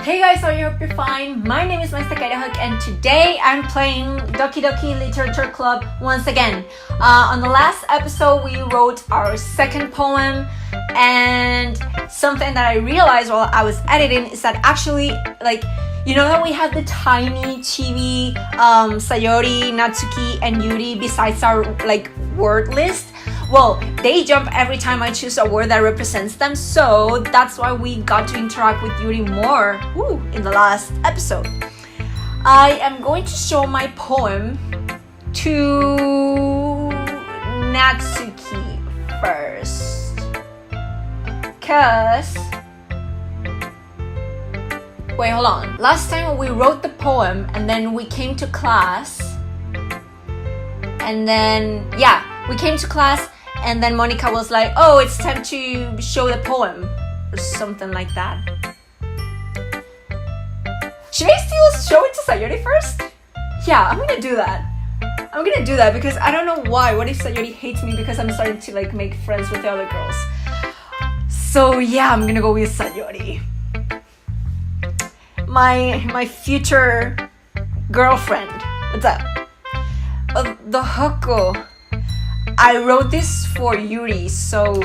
Hey guys, I hope you're fine. My name is Mindstuck Idajock and today I'm playing Doki Doki Literature Club once again. On the last episode we wrote our second poem, and something that I realized while I was editing is that actually, you know that we have the tiny chibi, Sayori, Natsuki, and Yuri besides our word list? Well, they jump every time I choose a word that represents them, so that's why we got to interact with Yuri more in the last episode. I am going to show my poem to Natsuki first, wait, hold on. Last time we wrote the poem and then we came to class, and then we came to class. And then Monica was like, oh, it's time to show the poem. Or something like that. Should I still show it to Sayori first? Yeah, I'm gonna do that. I'm gonna do that because I don't know why. What if Sayori hates me because I'm starting to make friends with the other girls? So yeah, I'm gonna go with Sayori. My future girlfriend. What's up? The Hoko. I wrote this for Yuri, so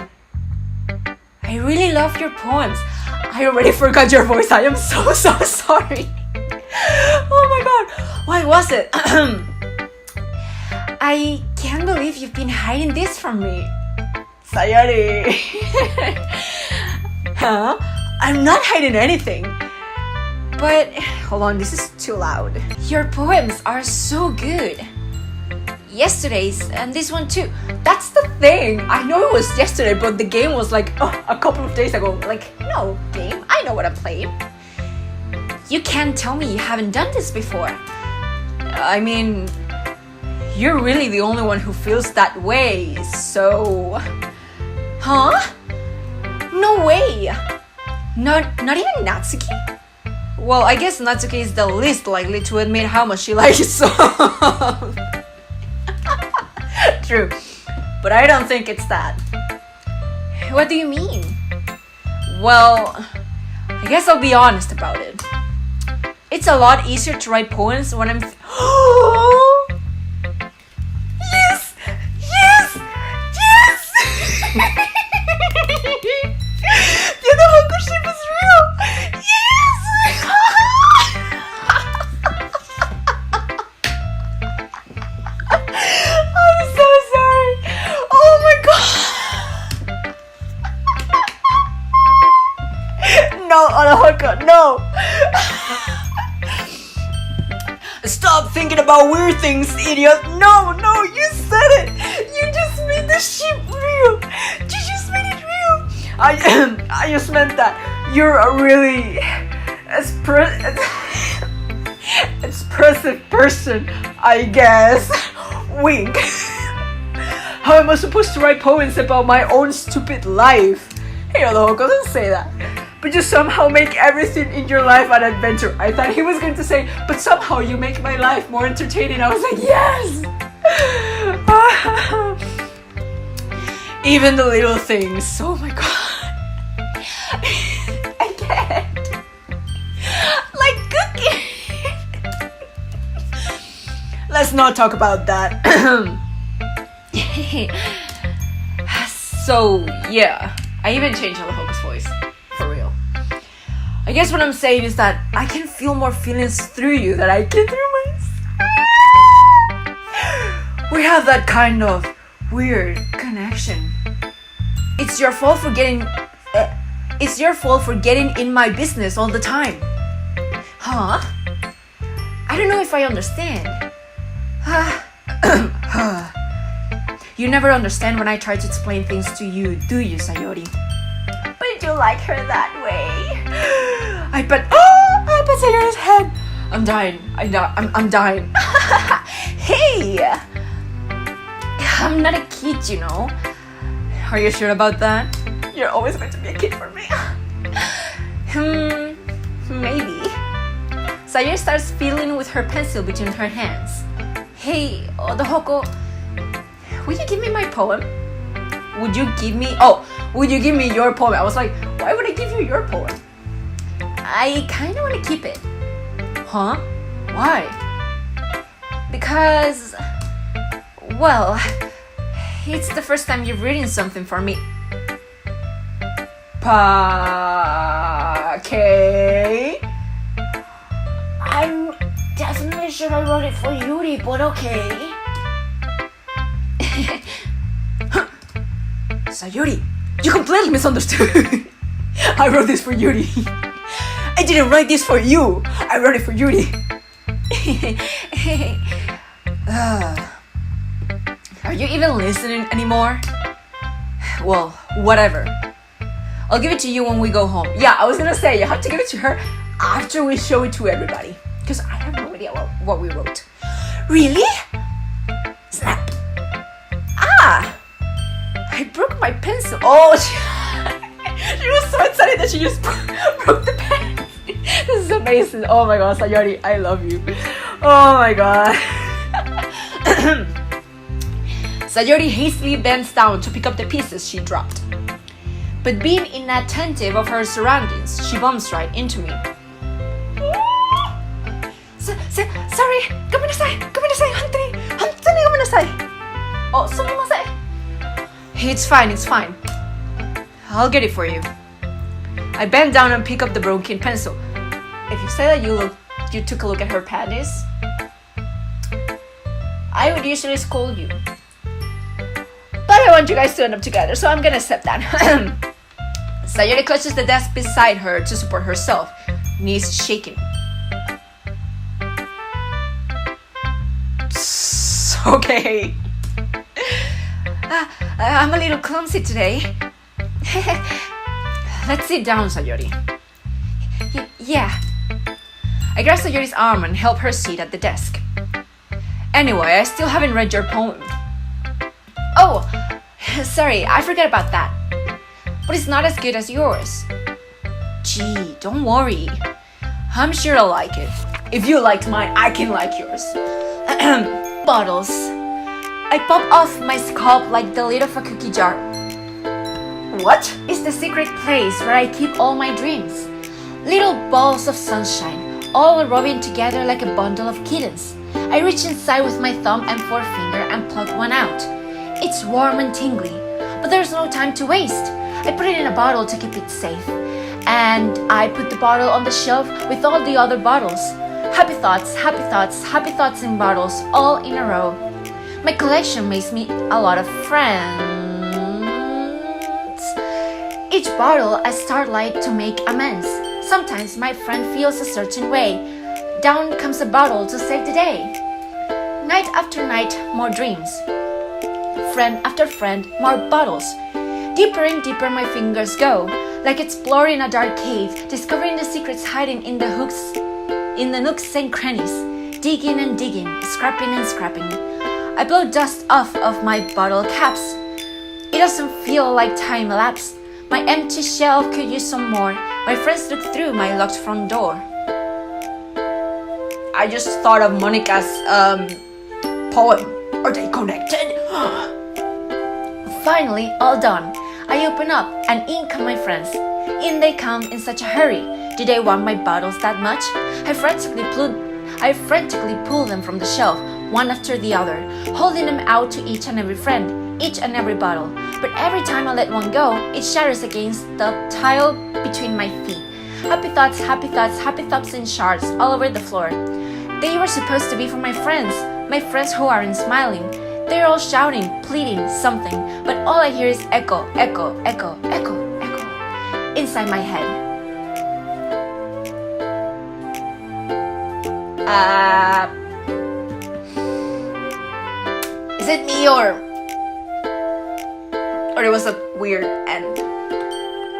I really love your poems. I already forgot your voice. I am so sorry. Oh my god. Why was it? I can't believe you've been hiding this from me. Sayori. Huh? I'm not hiding anything. But, hold on, this is too loud. Your poems are so good. Yesterday's and this one too. That's the thing. I know it was yesterday, but the game was a couple of days ago. No game. I know what I'm playing. You can't tell me you haven't done this before. I mean, you're really the only one who feels that way. So, huh? No way. Not even Natsuki? Well, I guess Natsuki is the least likely to admit how much she likes songs. True, but I don't think it's that. What do you mean? Well, I guess I'll be honest about it. It's a lot easier to write poems when I'm Yes! The other Hoko ship is real! Yes! No! Stop thinking about weird things, idiot! No, you said it! You just made the ship real! You just made it real! I just meant that you're a really expressive person, I guess. Wink. How am I supposed to write poems about my own stupid life? Hey, Hoko, don't say that. But you somehow make everything in your life an adventure. I thought he was going to say, but somehow you make my life more entertaining. I was like, yes! Even the little things. Oh my god. I can't. Like cooking. Let's not talk about that. So, yeah. I even changed Hoko's voice. I guess what I'm saying is that I can feel more feelings through you than I can through myself. We have that kind of weird connection. It's your fault for getting in my business all the time. Huh? I don't know if I understand. You never understand when I try to explain things to you, do you, Sayori? But you like her that way. I bet Sayori's head. I'm dying. I'm dying. Hey! I'm not a kid, you know. Are you sure about that? You're always going to be a kid for me. Maybe. Sayori starts fiddling with her pencil between her hands. Hey, the Hoko, will you give me my poem? Would you give me your poem? I was like, why would I give you your poem? I kind of want to keep it. Huh? Why? Because, well, it's the first time you've written something for me. Okay. I'm definitely sure I wrote it for Yuri, but okay. Sayori, you completely misunderstood. I wrote this for Yuri. I didn't write this for you. I wrote it for Yuri. Are you even listening anymore? Well, whatever. I'll give it to you when we go home. Yeah, I was gonna say, you have to give it to her after we show it to everybody. Because I have no idea what we wrote. Really? Snap. Ah! I broke my pencil. Oh, she was so excited that she just broke the pen. This is amazing. Oh my god, Sayori, I love you. Oh my god. Sayori hastily bends down to pick up the pieces she dropped. But being inattentive of her surroundings, she bumps right into me. Sorry, gomenasai, honey, gomenasai. Oh, sumimasen. It's fine. I'll get it for you. I bend down and pick up the broken pencil. If you say that you took a look at her panties, I would usually scold you. But I want you guys to end up together, so I'm gonna accept that. Sayori clutches the desk beside her to support herself, knees shaking. Okay. I'm a little clumsy today. Let's sit down, Sayori. Yeah. I grab Sayori's arm and help her sit at the desk. Anyway, I still haven't read your poem. Oh, sorry, I forgot about that. But it's not as good as yours. Gee, don't worry. I'm sure I'll like it. If you liked mine, I can like yours. Bottles. I pop off my scalp like the lid of a cookie jar. What? It's the secret place where I keep all my dreams. Little balls of sunshine, all rubbing together like a bundle of kittens. I reach inside with my thumb and forefinger and pluck one out. It's warm and tingly, but there's no time to waste. I put it in a bottle to keep it safe. And I put the bottle on the shelf with all the other bottles. Happy thoughts in bottles, all in a row. My collection makes me a lot of friends. Each bottle a starlight to make amends. Sometimes my friend feels a certain way. Down comes a bottle to save the day. Night after night, more dreams. Friend after friend, more bottles. Deeper and deeper my fingers go, like exploring a dark cave, discovering the secrets hiding in the nooks and crannies. Digging and digging, scrapping and scrapping. I blow dust off of my bottle caps. It doesn't feel like time elapsed. My empty shelf could use some more. My friends look through my locked front door. I just thought of Monica's poem. Are they connected? Finally, all done. I open up and in come my friends. In they come in such a hurry. Do they want my bottles that much? I frantically pull them from the shelf, one after the other, holding them out to each and every friend, each and every bottle. But every time I let one go, it shatters against the tile between my feet. Happy thoughts in shards all over the floor. They were supposed to be for my friends who aren't smiling. They're all shouting, pleading, something, but all I hear is echo, echo, echo, echo, echo, inside my head. Is it me or it was a weird end?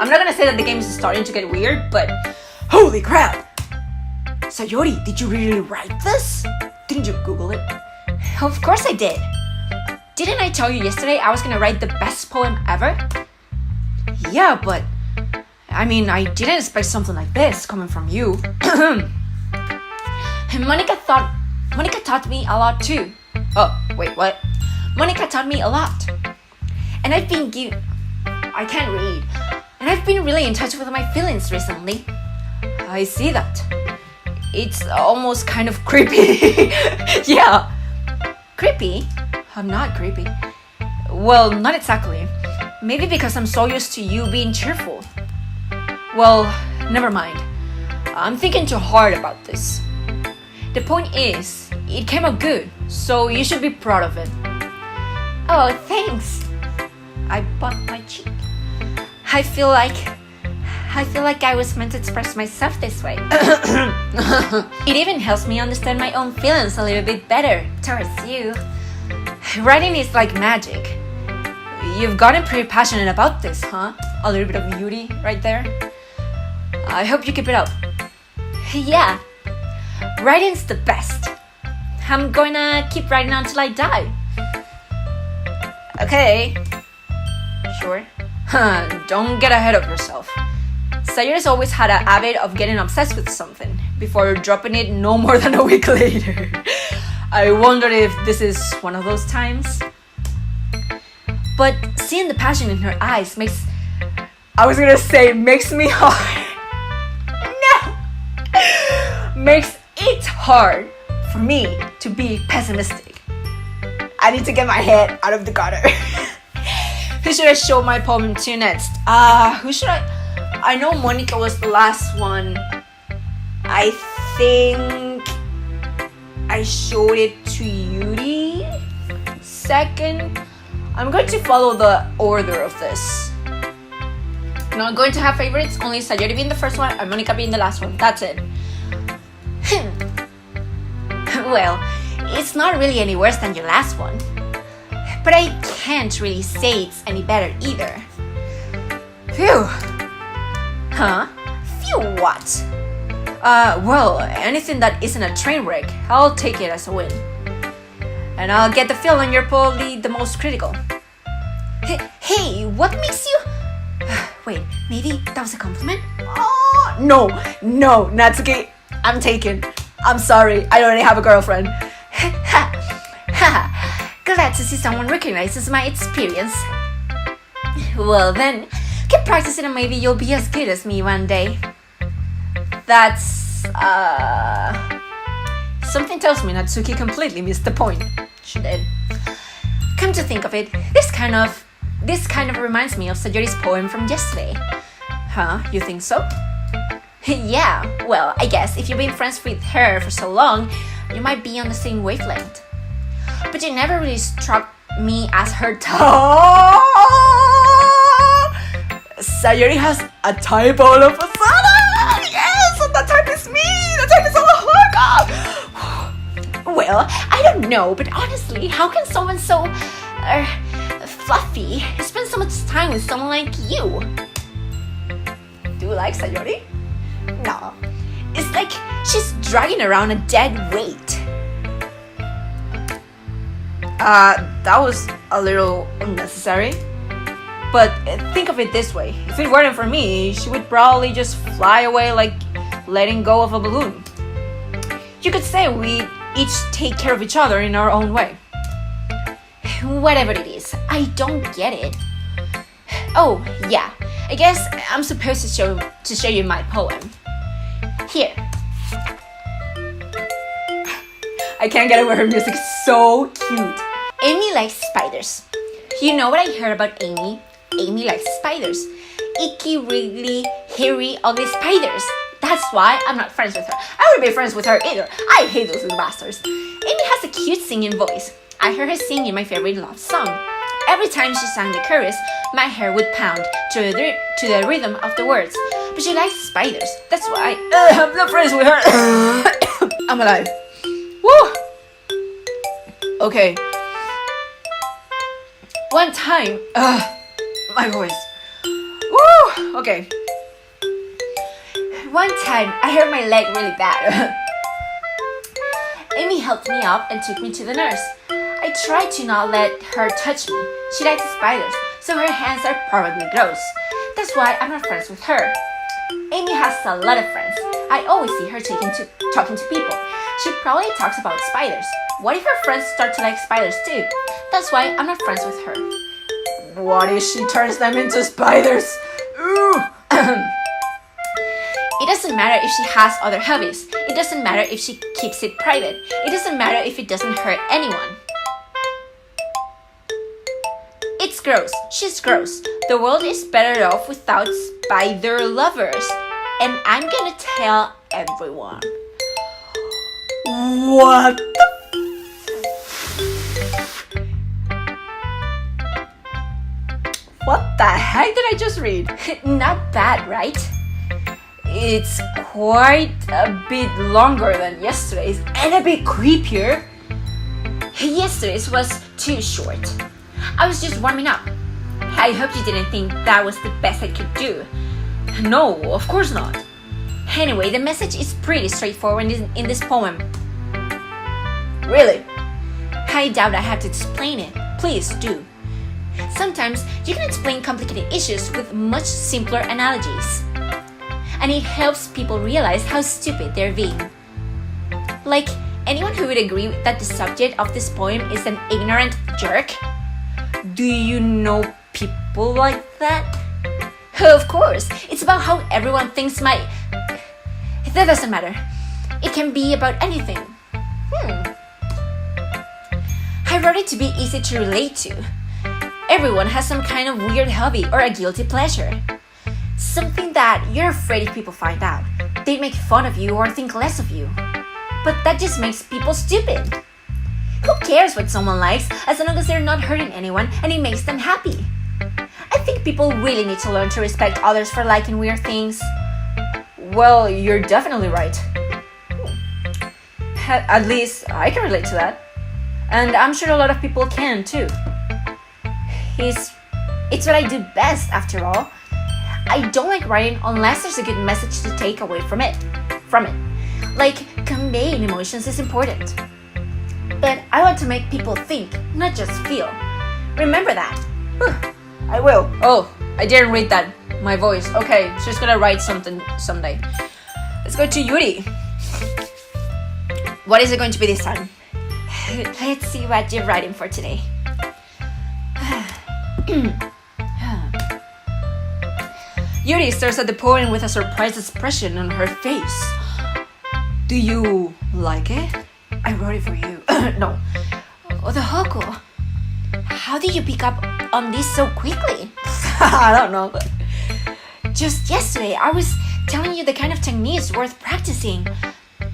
I'm not gonna say that the game is starting to get weird, but holy crap! Sayori, did you really write this? Didn't you Google it? Of course I did. Didn't I tell you yesterday I was gonna write the best poem ever? Yeah, but I mean, I didn't expect something like this coming from you. Monica taught me a lot too. Oh, wait, what? Monica taught me a lot. And I can't read. And I've been really in touch with my feelings recently. I see that. It's almost kind of creepy. Yeah. Creepy? I'm not creepy. Well, not exactly. Maybe because I'm so used to you being cheerful. Well, never mind. I'm thinking too hard about this. The point is, it came out good, so you should be proud of it. Oh, thanks. I bumped my cheek. I feel like I was meant to express myself this way. It even helps me understand my own feelings a little bit better towards you. Writing is like magic. You've gotten pretty passionate about this, huh? A little bit of beauty right there. I hope you keep it up. Yeah, writing's the best. I'm gonna keep writing until I die. Okay. Sure. Don't get ahead of yourself. Sayori's always had a habit of getting obsessed with something before dropping it no more than a week later. I wonder if this is one of those times. But seeing the passion in her eyes makes me hard. No! Makes it hard for me to be pessimistic. I need to get my head out of the gutter. Who should I show my poem to next? Who should I know Monica was the last one. I think I showed it to Yuri second. I'm going to follow the order of this. Not going to have favorites, only Sayori being the first one and Monica being the last one. That's it. Well, it's not really any worse than your last one. But I can't really say it's any better either. Phew. Huh? Phew what? Well, anything that isn't a train wreck, I'll take it as a win. And I'll get the feeling you're probably the most critical. Hey, what makes you... Wait, maybe that was a compliment? Oh, no, Natsuki, I'm taken. I'm sorry, I already have a girlfriend. Glad to see someone recognizes my experience. Well then, keep practicing and maybe you'll be as good as me one day. That's, something tells me Natsuki completely missed the point. She did. Come to think of it, this kind of reminds me of Sayori's poem from yesterday. Huh, you think so? Yeah, well, I guess if you've been friends with her for so long, you might be on the same wavelength. But you never really struck me as her type. Sayori has a type all of a sudden! Yes, that type is me! That type is all Well, I don't know, but honestly, how can someone so fluffy spend so much time with someone like you? Do you like Sayori? No. It's like she's dragging around a dead weight. That was a little unnecessary. But think of it this way. If it weren't for me, she would probably just fly away like letting go of a balloon. You could say we each take care of each other in our own way. Whatever it is, I don't get it. Oh, yeah. I guess I'm supposed to show you my poem. Here. I can't get over her music. So cute. Amy likes spiders. You know what I heard about Amy? Amy likes spiders. Icky, wriggly, hairy, ugly spiders. That's why I'm not friends with her. I wouldn't be friends with her either. I hate those little bastards. Amy has a cute singing voice. I heard her sing in my favorite love song. Every time she sang the chorus, my hair would pound to the rhythm of the words. But she likes spiders. That's why I'm not friends with her. I'm alive. Woo! Okay. One time, my voice. Woo! Okay. One time, I hurt my leg really bad. Amy helped me up and took me to the nurse. I tried to not let her touch me. She likes spiders, so her hands are probably gross. That's why I'm not friends with her. Amy has a lot of friends. I always see her talking to people. She probably talks about spiders. What if her friends start to like spiders too? That's why I'm not friends with her. What if she turns them into spiders? Ooh. It doesn't matter if she has other hobbies. It doesn't matter if she keeps it private. It doesn't matter if it doesn't hurt anyone. It's gross. She's gross. The world is better off without spider lovers. And I'm gonna tell everyone. What the What the heck did I just read? Not bad, right? It's quite a bit longer than yesterday's and a bit creepier. Yesterday's was too short. I was just warming up. I hope you didn't think that was the best I could do. No, of course not. Anyway, the message is pretty straightforward in this poem. Really? I doubt I have to explain it. Please do. Sometimes you can explain complicated issues with much simpler analogies. And it helps people realize how stupid they're being. Like, anyone who would agree that the subject of this poem is an ignorant jerk? Do you know people like that? Of course, it's about how everyone thinks That doesn't matter. It can be about anything. I wrote it to be easy to relate to. Everyone has some kind of weird hobby or a guilty pleasure. Something that you're afraid if people find out, they'd make fun of you or think less of you. But that just makes people stupid. Who cares what someone likes as long as they're not hurting anyone and it makes them happy? I think people really need to learn to respect others for liking weird things. Well, you're definitely right. At least I can relate to that. And I'm sure a lot of people can too. It's what I do best, after all. I don't like writing unless there's a good message to take away from it. Like, conveying emotions is important. But I want to make people think, not just feel. Remember that. I will. Oh, I didn't read that. My voice. Okay, she's gonna write something someday. Let's go to Yuri. What is it going to be this time? Let's see what you're writing for today. Yuri stares at the poem with a surprised expression on her face. Do you like it? I wrote it for you. No. Odohoko, how did you pick up on this so quickly? I don't know. Just yesterday, I was telling you the kind of techniques worth practicing.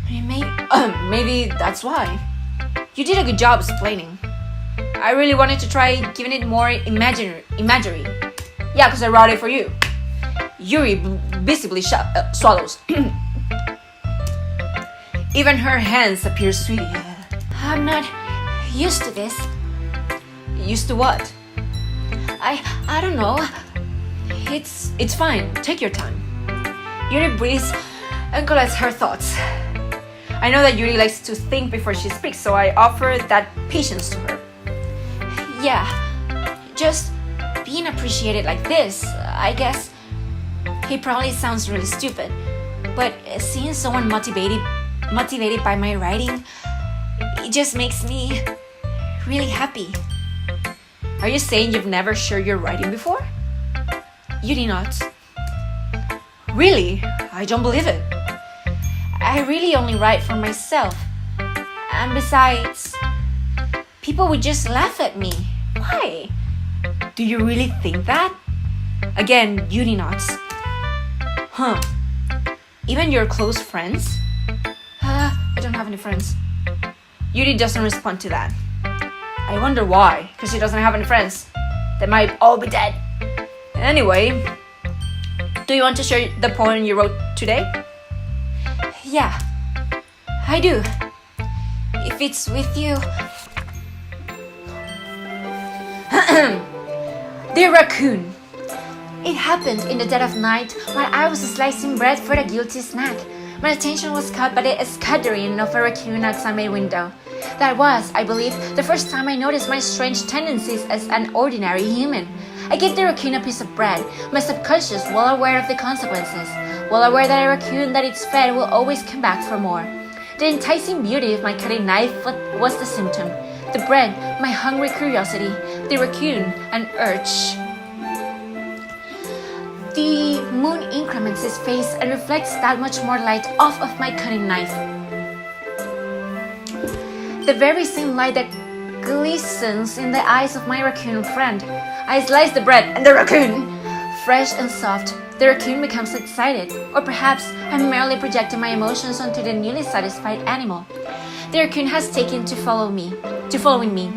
Maybe that's why. You did a good job explaining. I really wanted to try giving it more imagery. Yeah, because I wrote it for you. Yuri visibly swallows. Even her hands appear sweet. I'm not used to this. Used to what? I don't know. It's fine. Take your time. Yuri breathes and collects her thoughts. I know that Yuri likes to think before she speaks, so I offer that patience to her. Yeah, just being appreciated like this, I guess. It probably sounds really stupid, but seeing someone motivated by my writing, it just makes me really happy. Are you saying you've never shared your writing before? Yuri nods. Really? I don't believe it. I really only write for myself. And besides, people would just laugh at me. Why? Do you really think that? Again, Yuri nods. Huh. Even your close friends? I don't have any friends. Yuri doesn't respond to that. I wonder why, because she doesn't have any friends. They might all be dead. Anyway, do you want to share the poem you wrote today? Yeah, I do. If it's with you. The raccoon. It happened in the dead of night while I was slicing bread for a guilty snack. My attention was caught by the scattering of a raccoon outside my window. That was, I believe, the first time I noticed my strange tendencies as an ordinary human. I gave the raccoon a piece of bread, my subconscious well aware of the consequences, well aware that a raccoon that it's fed will always come back for more. The enticing beauty of my cutting knife was the symptom. The bread, my hungry curiosity, the raccoon, an urge. The moon increased increments his face and reflects that much more light off of my cutting knife. The very same light that glistens in the eyes of my raccoon friend. I slice the bread and the raccoon, fresh and soft. The raccoon becomes excited, or perhaps I'm merely projecting my emotions onto the newly satisfied animal. The raccoon has taken to following me.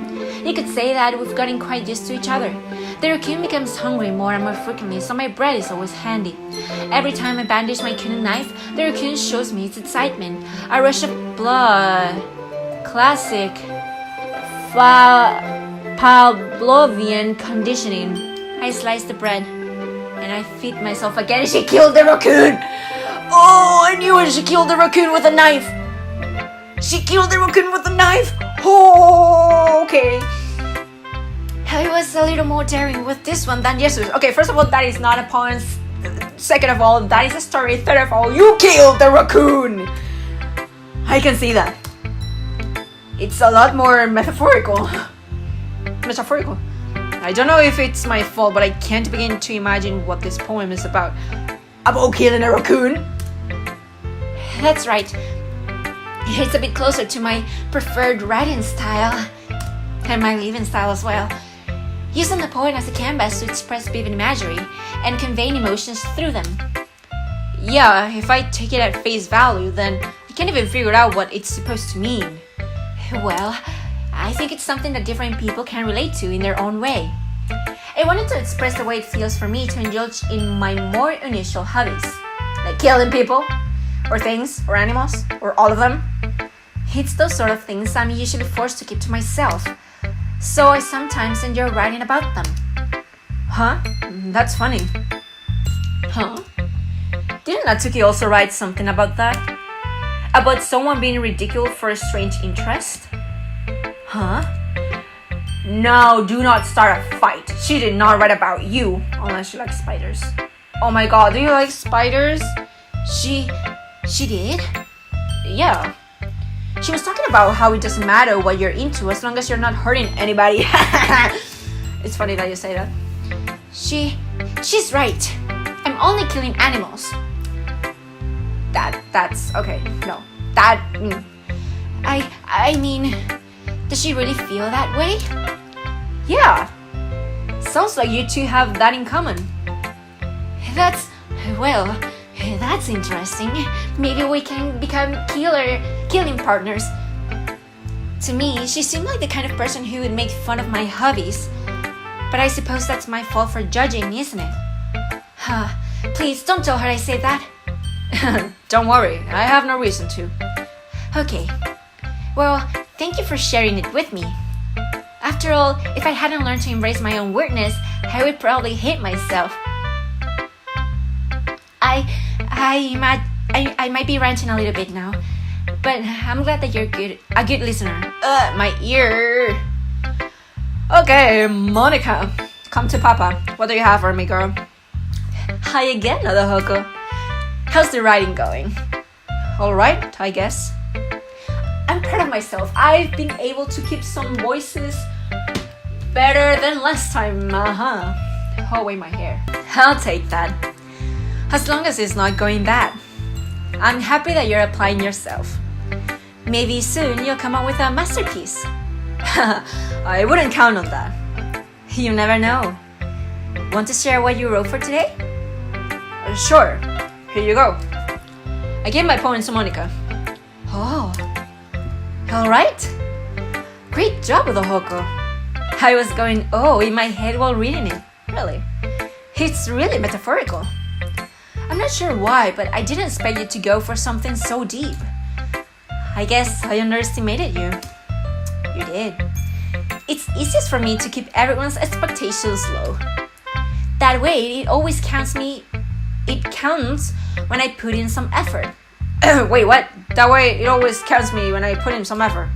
You could say that we've gotten quite used to each other. The raccoon becomes hungry more and more frequently, so my bread is always handy. Every time I bandage my cutting knife, the raccoon shows me its excitement. A rush of blood. Classic Pavlovian conditioning. I slice the bread and I feed myself again. She killed the raccoon! Oh, I knew it! She killed the raccoon with a knife! She killed the raccoon with a knife! Oh, okay. I was a little more daring with this one than yesterday's. Okay, first of all, that is not a poem. Second of all, that is a story. Third of all, you killed the raccoon! I can see that. It's a lot more metaphorical. I don't know if it's my fault, but I can't begin to imagine what this poem is about. About killing a raccoon? That's right. It's a bit closer to my preferred writing style. And my living style as well. Using the poem as a canvas to express vivid imagery and conveying emotions through them. Yeah, if I take it at face value, then I can't even figure out what it's supposed to mean. Well, I think it's something that different people can relate to in their own way. I wanted to express the way it feels for me to indulge in my more unusual hobbies, like killing people, or things, or animals, or all of them. It's those sort of things I'm usually forced to keep to myself, so I sometimes enjoy writing about them. Huh? That's funny. Huh? Didn't Natsuki also write something about that? About someone being ridiculed for a strange interest? Huh? No, do not start a fight. She did not write about you, unless she likes spiders. Oh my god, do you like spiders? She did? Yeah. She was talking about how it doesn't matter what you're into as long as you're not hurting anybody. It's funny that you say that. She's right. I'm only killing animals. That's okay. No. I mean, does she really feel that way? Yeah. Sounds like you two have that in common. That's interesting. Maybe we can become killing partners. To me, she seemed like the kind of person who would make fun of my hobbies. But I suppose that's my fault for judging, isn't it? Please don't tell her I said that. Don't worry, I have no reason to. Okay. Well, thank you for sharing it with me. After all, if I hadn't learned to embrace my own weirdness, I would probably hate myself. I might be ranting a little bit now, but I'm glad that you're a good listener. My ear. Okay, Monica, come to Papa. What do you have for me, girl? Hi again, Adahoko. How's the writing going? Alright, I guess. I'm proud of myself. I've been able to keep some voices better than last time. Oh, wait, my hair. I'll take that. As long as it's not going bad. I'm happy that you're applying yourself. Maybe soon you'll come up with a masterpiece. I wouldn't count on that. You never know. Want to share what you wrote for today? Sure. Here you go. I gave my poem to Monica. Oh. Alright. Great job, Adahoko. I was going in my head while reading it. Really. It's really metaphorical. I'm not sure why, but I didn't expect you to go for something so deep. I guess I underestimated you. You did. It's easiest for me to keep everyone's expectations low. That way, it always counts when I put in some effort. Wait, what? That way, it always counts me when I put in some effort.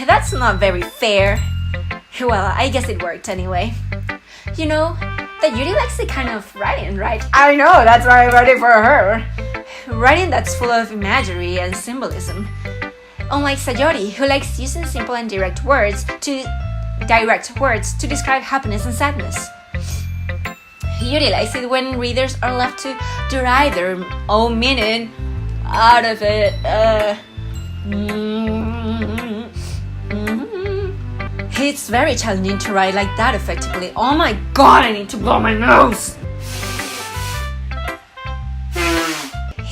That's not very fair. Well, I guess it worked anyway. You know, that Yuri likes the kind of writing, right? I know, that's why I wrote it for her. Writing that's full of imagery and symbolism. Unlike Sayori, who likes using simple and direct words to describe happiness and sadness. You realize it when readers are left to derive their own meaning out of it. It's very challenging to write like that effectively. Oh my god, I need to blow my nose!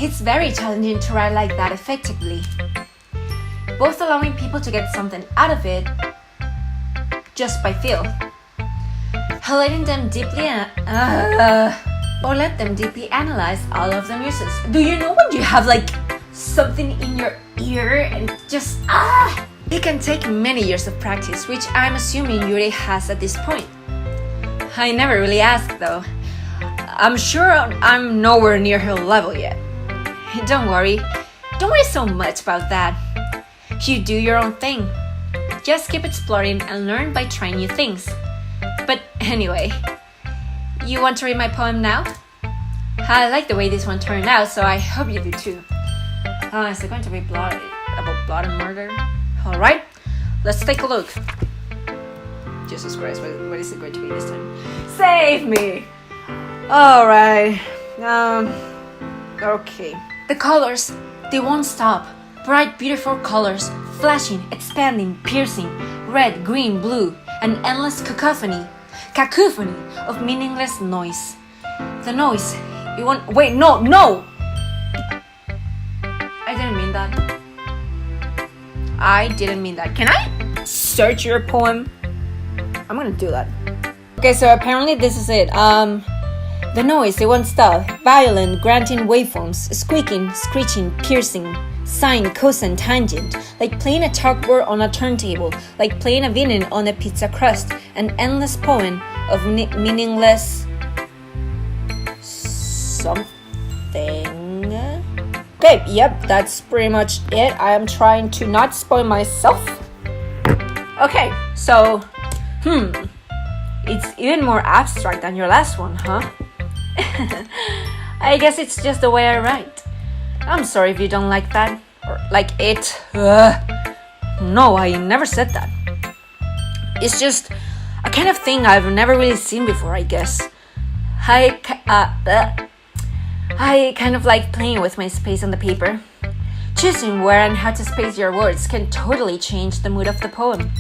It's very challenging to write like that effectively. Both allowing people to get something out of it just by feel, letting them deeply or let them deeply analyze all of the uses. Do you know when you have like something in your ear and just It can take many years of practice, which I'm assuming Yuri has at this point. I never really asked though. I'm sure I'm nowhere near her level yet. Don't worry so much about that. You do your own thing. Just keep exploring and learn by trying new things. But anyway, you want to read my poem now? I like the way this one turned out, so I hope you do too. Is it going to be about blood and murder? Alright, let's take a look. Jesus Christ, what is it going to be this time? Save me! Alright, okay. The colors, they won't stop. Bright, beautiful colors, flashing, expanding, piercing, red, green, blue, an endless cacophony of meaningless noise. The noise, it won't, wait, no! I didn't mean that. Can I search your poem? I'm gonna do that. Okay, so apparently this is it. The noise, it won't stop. Violent, granting waveforms, squeaking, screeching, piercing, sine, cosine, tangent, like playing a chalkboard on a turntable, like playing a violin on a pizza crust, an endless poem of meaningless something. Okay, yep, that's pretty much it. I am trying to not spoil myself. Okay, so, it's even more abstract than your last one, huh? I guess it's just the way I write. I'm sorry if you don't like that, or like it. No, I never said that. It's just a kind of thing I've never really seen before, I guess. I kind of like playing with my space on the paper. Choosing where and how to space your words can totally change the mood of the poem.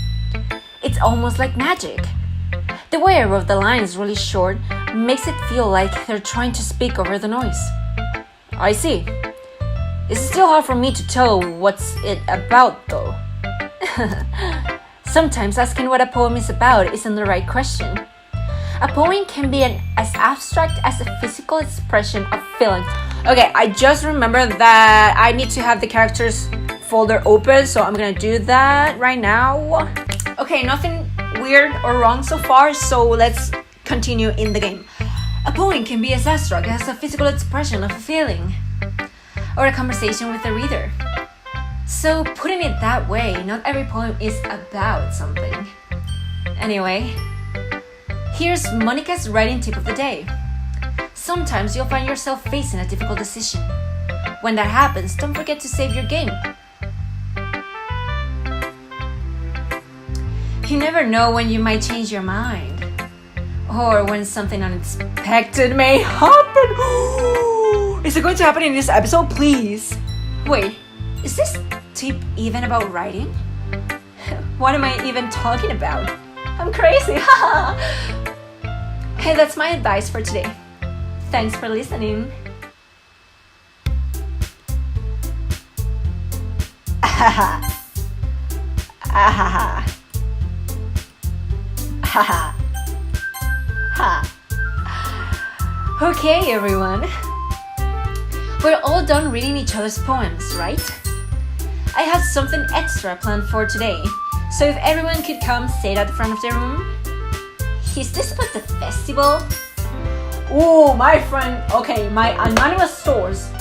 It's almost like magic. The way I wrote the lines really short makes it feel like they're trying to speak over the noise. I see. It's still hard for me to tell what's it about though. Sometimes asking what a poem is about isn't the right question. A poem can be as abstract as a physical expression of feeling. Okay, I just remembered that I need to have the characters folder open, so I'm gonna do that right now. Okay, nothing weird or wrong so far, so let's continue in the game. A poem can be as abstract as a physical expression of a feeling or a conversation with the reader. So putting it that way, not every poem is about something. Anyway, here's Monica's writing tip of the day. Sometimes you'll find yourself facing a difficult decision. When that happens, don't forget to save your game. You never know when you might change your mind, or when something unexpected may happen. Is it going to happen in this episode, please? Wait, is this tip even about writing? What am I even talking about? I'm crazy. Hey, that's my advice for today. Thanks for listening. Okay, everyone. We're all done reading each other's poems, right? I have something extra planned for today. So if everyone could come sit at the front of the room. Is this about the festival? Oh, my friend, okay, my anonymous source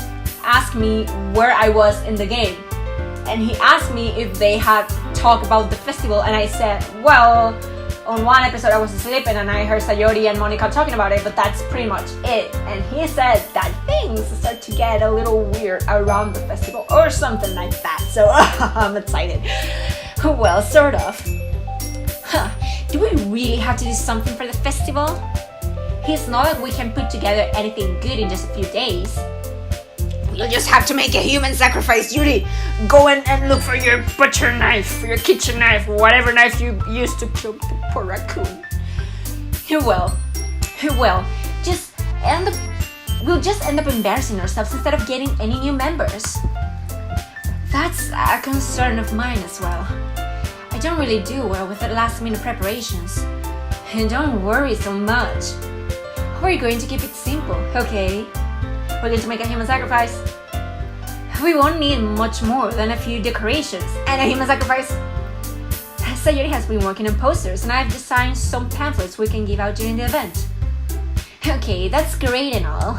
asked me where I was in the game. And he asked me if they had talked about the festival, and I said, well, on one episode I was sleeping and I heard Sayori and Monica talking about it, but that's pretty much it. And he said that things start to get a little weird around the festival or something like that. So I'm excited. Well, sort of. Do we really have to do something for the festival? It's not like we can put together anything good in just a few days. You'll just have to make a human sacrifice, Yuri. Go and look for your butcher knife, for your kitchen knife, whatever knife you used to kill the poor raccoon. Well, we'll just end up embarrassing ourselves instead of getting any new members. That's a concern of mine as well. I don't really do well with the last minute preparations. And don't worry so much. We're going to keep it simple, okay? We're going to make a human sacrifice. We won't need much more than a few decorations and a human sacrifice. Sayori has been working on posters and I've designed some pamphlets we can give out during the event. Okay, that's great and all,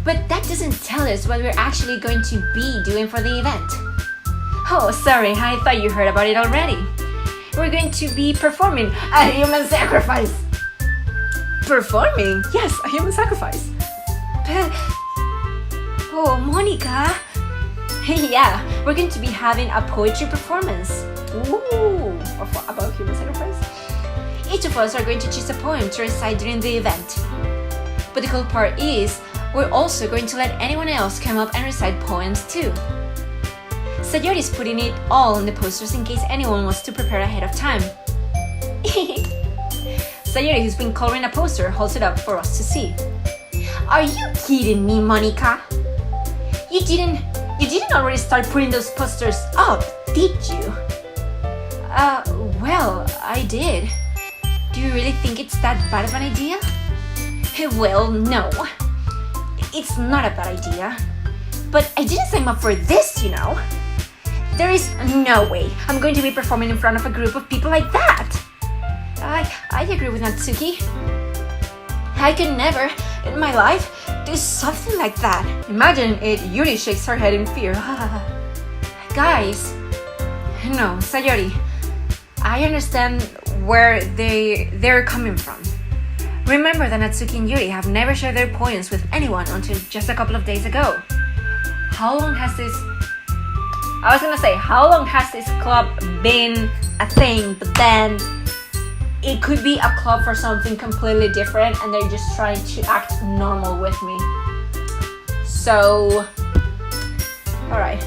but that doesn't tell us what we're actually going to be doing for the event. Oh, sorry, I thought you heard about it already. We're going to be performing a human sacrifice. Performing? Yes, a human sacrifice. Oh, Monica. Yeah, we're going to be having a poetry performance. Ooh, about human sacrifice. Each of us are going to choose a poem to recite during the event. But the cool part is, we're also going to let anyone else come up and recite poems too. Sayori is putting it all on the posters in case anyone wants to prepare ahead of time. Sayori, who's been coloring a poster, holds it up for us to see. Are you kidding me, Monica? You didn't already start putting those posters up, did you? Well, I did. Do you really think it's that bad of an idea? Well, no. It's not a bad idea. But I didn't sign up for this, you know. There is no way I'm going to be performing in front of a group of people like that. I agree with Natsuki. I could never, in my life, do something like that. Imagine it. Yuri shakes her head in fear. Guys. No, Sayori. I understand where they're coming from. Remember that Natsuki and Yuri have never shared their poems with anyone until just a couple of days ago. How long has this club been a thing, but then it could be a club for something completely different and they're just trying to act normal with me. So, alright.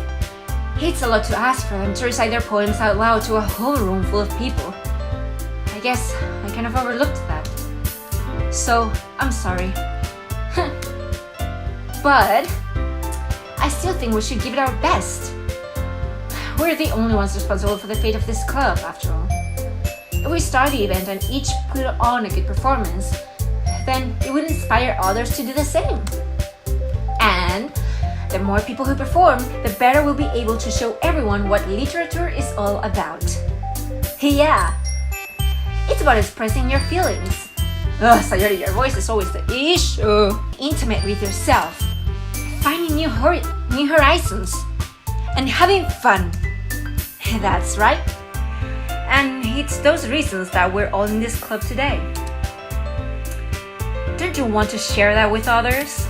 It's a lot to ask for them to recite their poems out loud to a whole room full of people. I guess I kind of overlooked that. So, I'm sorry. But I still think we should give it our best. We're the only ones responsible for the fate of this club, after all. If we start the event and each put on a good performance, then it would inspire others to do the same. And the more people who perform, the better we'll be able to show everyone what literature is all about. Yeah, it's about expressing your feelings. Sayori, your voice is always the issue. Intimate with yourself, finding new horizons, and having fun. That's right. And it's those reasons that we're all in this club today. Don't you want to share that with others?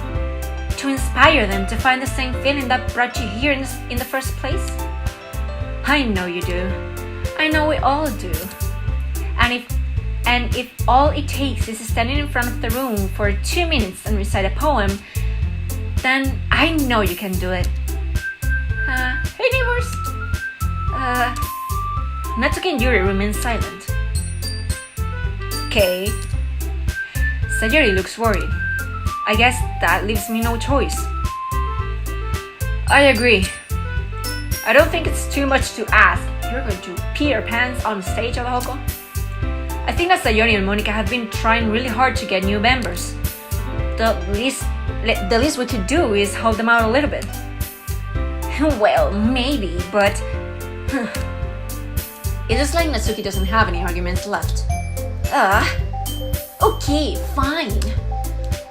To inspire them to find the same feeling that brought you here in the first place? I know you do. I know we all do. And if all it takes is standing in front of the room for 2 minutes and recite a poem, then I know you can do it. Hey neighbors! Natsuki and Yuri remain silent. Okay. Sayori looks worried. I guess that leaves me no choice. I agree. I don't think it's too much to ask. You're going to pee your pants on stage, Adahoko? I think that Sayori and Monica have been trying really hard to get new members. The least we could do is help them out a little bit. Well, maybe, but it looks like Natsuki doesn't have any arguments left. Okay, fine.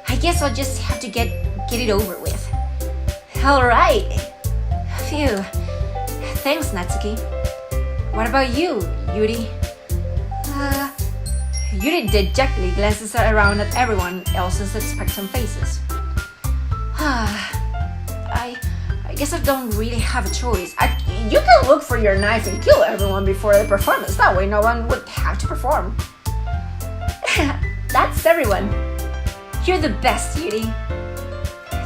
I guess I'll just have to get it over with. Alright. Phew. Thanks, Natsuki. What about you, Yuri? Yuri dejectedly glances around at everyone else's expectant faces. I guess I don't really have a choice. You can look for your knife and kill everyone before the performance. That way no one would have to perform. That's everyone. You're the best, Yuri.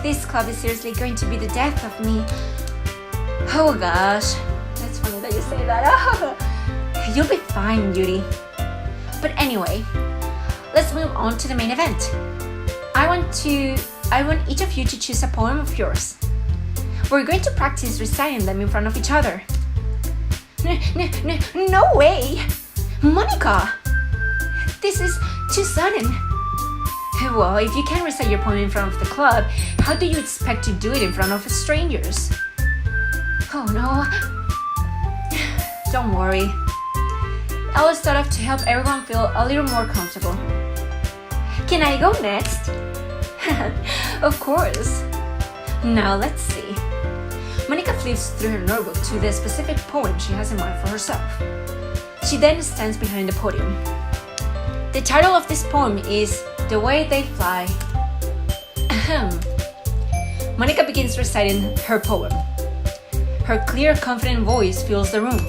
This club is seriously going to be the death of me. Oh gosh, that's funny that you say that. You'll be fine, Yuri. But anyway, let's move on to the main event. I want each of you to choose a poem of yours. We're going to practice reciting them in front of each other. No way! Monica! This is too sudden. Well, if you can't recite your poem in front of the club, how do you expect to do it in front of strangers? Oh no. Don't worry. I will start off to help everyone feel a little more comfortable. Can I go next? Of course. Now let's see. Monica flips through her notebook to the specific poem she has in mind for herself. She then stands behind the podium. The title of this poem is The Way They Fly. Ahem. Monica begins reciting her poem. Her clear, confident voice fills the room.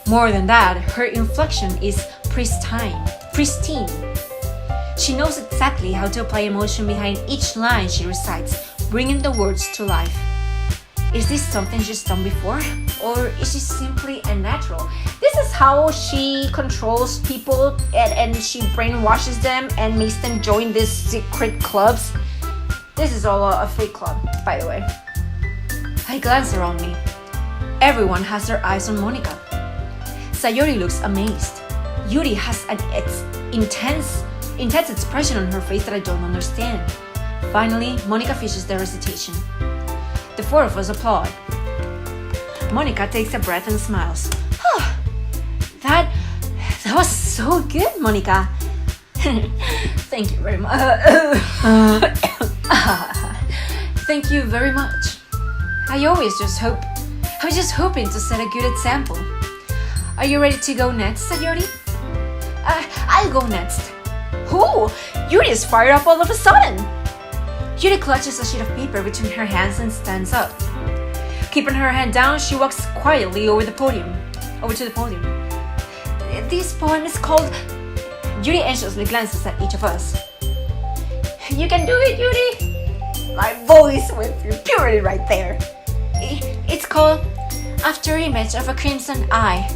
More than that, her inflection is pristine. She knows exactly how to apply emotion behind each line she recites, bringing the words to life. Is this something she's done before? Or is she simply a natural? This is how she controls people and she brainwashes them and makes them join these secret clubs. This is all a fake club, by the way. I glance around me. Everyone has their eyes on Monica. Sayori looks amazed. Yuri has an intense expression on her face that I don't understand. Finally, Monica finishes the recitation. The four of us applaud. Monica takes a breath and smiles. Oh, that was so good, Monica. Thank you very much. Thank you very much. I was just hoping to set a good example. Are you ready to go next, Sayori? I'll go next. Oh, Yuri is fired up all of a sudden. Yuri clutches a sheet of paper between her hands and stands up. Keeping her head down, she walks quietly over to the podium. This poem is called... Yuri anxiously glances at each of us. You can do it, Yuri! My voice went through puberty right there. It's called After Image of a Crimson Eye.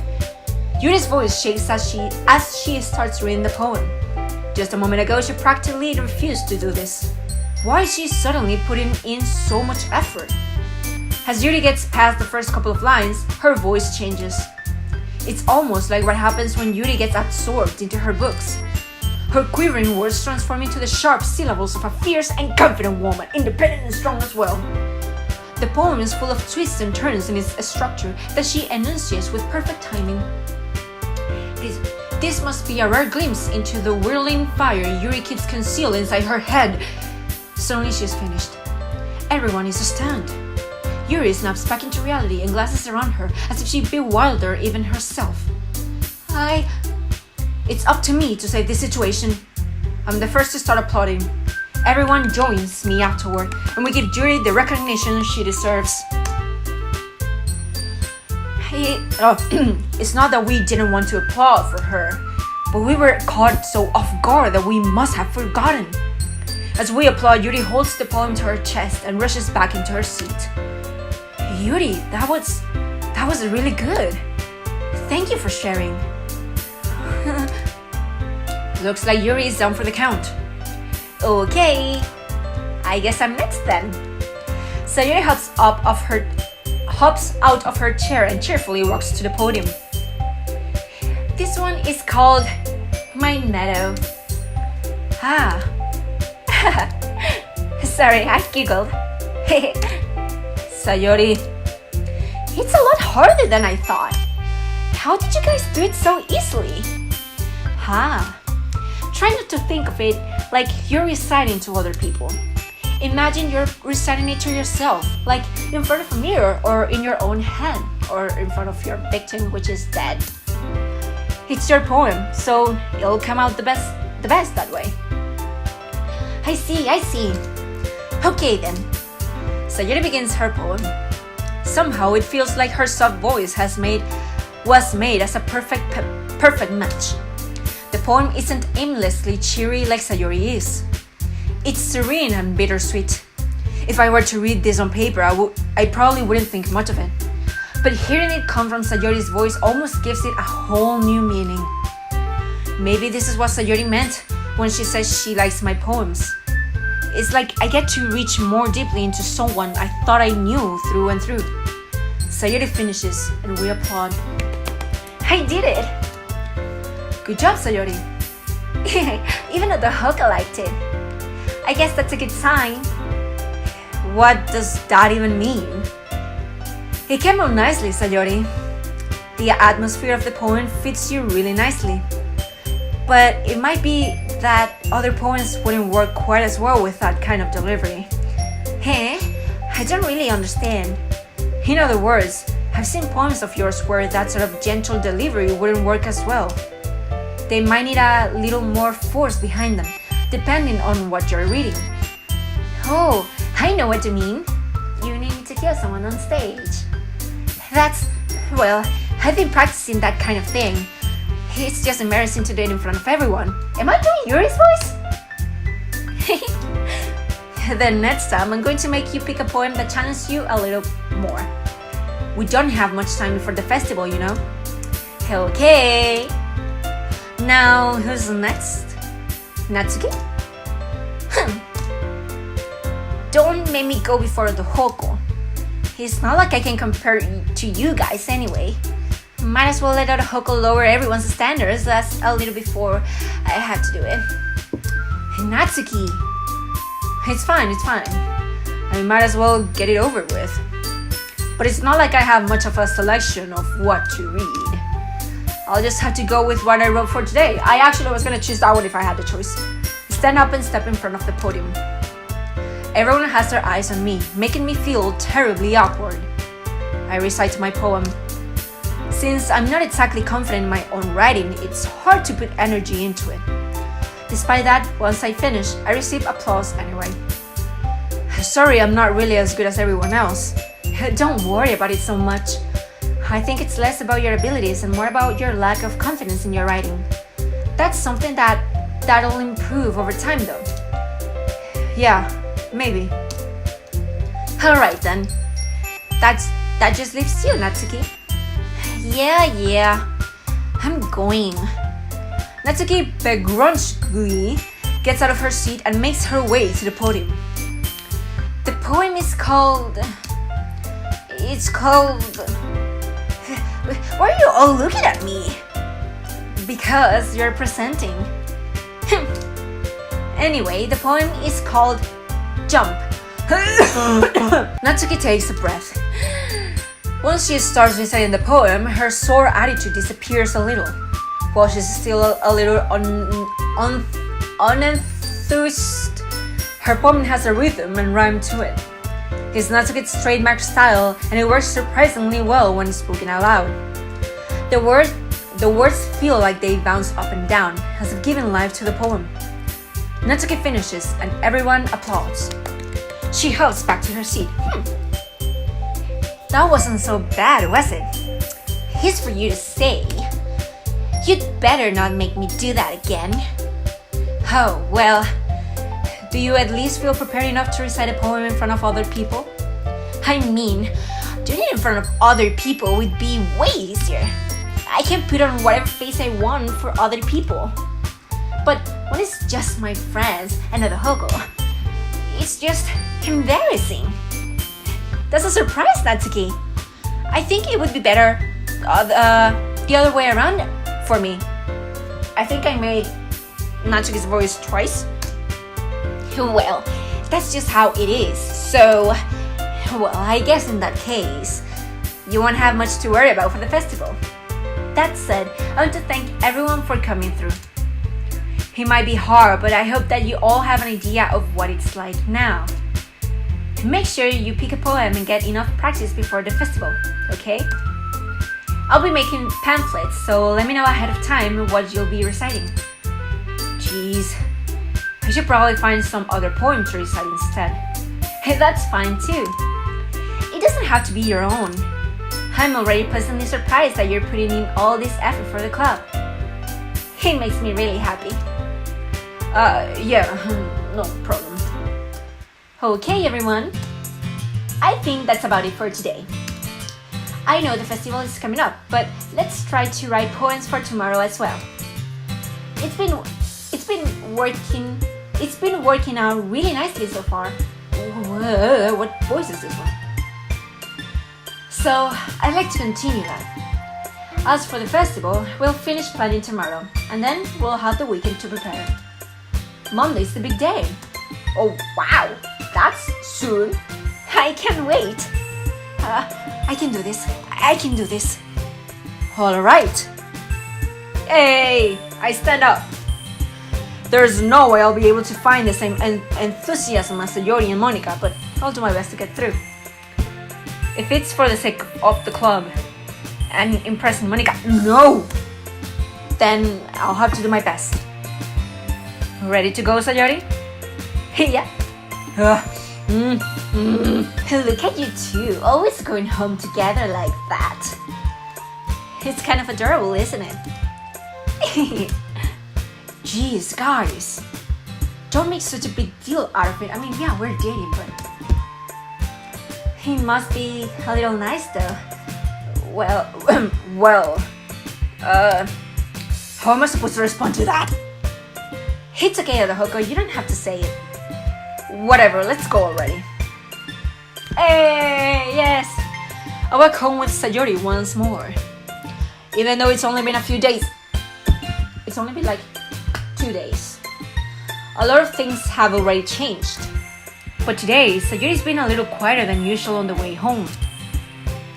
Yuri's voice shakes as she starts reading the poem. Just a moment ago, she practically refused to do this. Why is she suddenly putting in so much effort? As Yuri gets past the first couple of lines, her voice changes. It's almost like what happens when Yuri gets absorbed into her books. Her quivering words transform into the sharp syllables of a fierce and confident woman, independent and strong as well. The poem is full of twists and turns in its structure that she enunciates with perfect timing. This must be a rare glimpse into the whirling fire Yuri keeps concealed inside her head. Suddenly she's finished. Everyone is stunned. Yuri snaps back into reality and glances around her as if she'd bewildered even herself. It's up to me to save this situation. I'm the first to start applauding. Everyone joins me afterward, and we give Yuri the recognition she deserves. It's not that we didn't want to applaud for her, but we were caught so off guard that we must have forgotten. As we applaud, Yuri holds the poem to her chest and rushes back into her seat. Yuri, that was really good. Thank you for sharing. Looks like Yuri is down for the count. Okay, I guess I'm next then. So Yuri hops out of her chair and cheerfully walks to the podium. This one is called My Meadow. Sorry, I giggled. Sayori, it's a lot harder than I thought. How did you guys do it so easily? Try not to think of it like you're reciting to other people. Imagine you're reciting it to yourself, like in front of a mirror or in your own head or in front of your victim, which is dead. It's your poem, so it'll come out the best that way. I see. Okay then. Sayori begins her poem. Somehow it feels like her soft voice was made as a perfect match. The poem isn't aimlessly cheery like Sayori is. It's serene and bittersweet. If I were to read this on paper, I probably wouldn't think much of it. But hearing it come from Sayori's voice almost gives it a whole new meaning. Maybe this is what Sayori meant when she says she likes my poems. It's like I get to reach more deeply into someone I thought I knew through and through. Sayori finishes and we applaud. I did it! Good job, Sayori. Even though the Hoka liked it. I guess that's a good sign. What does that even mean? It came out nicely, Sayori. The atmosphere of the poem fits you really nicely. But it might be that other poems wouldn't work quite as well with that kind of delivery. Hey, I don't really understand. In other words, I've seen poems of yours where that sort of gentle delivery wouldn't work as well. They might need a little more force behind them, depending on what you're reading. Oh, I know what you mean. You need to kill someone on stage. Well, I've been practicing that kind of thing. It's just embarrassing to do it in front of everyone. Am I doing Yuri's voice? Then next time, I'm going to make you pick a poem that challenges you a little more. We don't have much time before the festival, you know. Okay. Now, who's next? Natsuki? Don't make me go before the Hoko. It's not like I can compare to you guys anyway. Might as well let out a Hoko lower everyone's standards. That's a little before I had to do it. Natsuki. It's fine. I might as well get it over with. But it's not like I have much of a selection of what to read. I'll just have to go with what I wrote for today. I actually was gonna choose that one if I had the choice. Stand up and step in front of the podium. Everyone has their eyes on me, making me feel terribly awkward. I recite my poem. Since I'm not exactly confident in my own writing, it's hard to put energy into it. Despite that, once I finish, I receive applause anyway. Sorry, I'm not really as good as everyone else. Don't worry about it so much. I think it's less about your abilities and more about your lack of confidence in your writing. That's something that'll improve over time though. Yeah, maybe. Alright then. That just leaves you, Natsuki. Yeah. I'm going. Natsuki begrudgingly gets out of her seat and makes her way to the podium. The poem is called... Why are you all looking at me? Because you're presenting. Anyway, the poem is called Jump. Natsuki takes a breath. Once she starts reciting the poem, her sore attitude disappears a little. While she's still a little unenthused, her poem has a rhythm and rhyme to it. It's Natsuki's trademark style, and it works surprisingly well when spoken out loud. The words feel like they bounce up and down, as if giving life to the poem. Natsuki finishes, and everyone applauds. She hops back to her seat. That wasn't so bad, was it? It's for you to say. You'd better not make me do that again. Oh, well... Do you at least feel prepared enough to recite a poem in front of other people? I mean, doing it in front of other people would be way easier. I can put on whatever face I want for other people. But when it's just my friends and not a Hogo, it's just embarrassing. That's a surprise, Natsuki. I think it would be better the other way around for me. I think I made Natsuki's voice twice. Well, that's just how it is. So, well, I guess in that case, you won't have much to worry about for the festival. That said, I want to thank everyone for coming through. It might be hard, but I hope that you all have an idea of what it's like now. Make sure you pick a poem and get enough practice before the festival, okay? I'll be making pamphlets, so let me know ahead of time what you'll be reciting. Jeez. I should probably find some other poem to recite instead. Hey, that's fine too. It doesn't have to be your own. I'm already pleasantly surprised that you're putting in all this effort for the club. It makes me really happy. Yeah, no problem. Okay, everyone. I think that's about it for today. I know the festival is coming up, but let's try to write poems for tomorrow as well. It's been working out really nicely so far. Whoa, what voice is this one? So I'd like to continue that. As for the festival, we'll finish planning tomorrow, and then we'll have the weekend to prepare. Monday's the big day. Oh wow, that's soon. I can't wait. I can do this. I can do this. All right. Hey, I stand up. There's no way I'll be able to find the same enthusiasm as Sayori and Monica, but I'll do my best to get through. If it's for the sake of the club and impressing Monica, no! Then I'll have to do my best. Ready to go, Sayori? Yeah. Look at you two, always going home together like that. It's kind of adorable, isn't it? Jeez, guys. Don't make such a big deal out of it. I mean, yeah, we're dating, but... He must be a little nice, though. Well, how am I supposed to respond to that? It's okay, Idajock, you don't have to say it. Whatever, let's go already. Hey, yes! I walk home with Sayori once more. Even though it's only been a few days. It's only been like 2 days. A lot of things have already changed. But today, Sayori's been a little quieter than usual on the way home.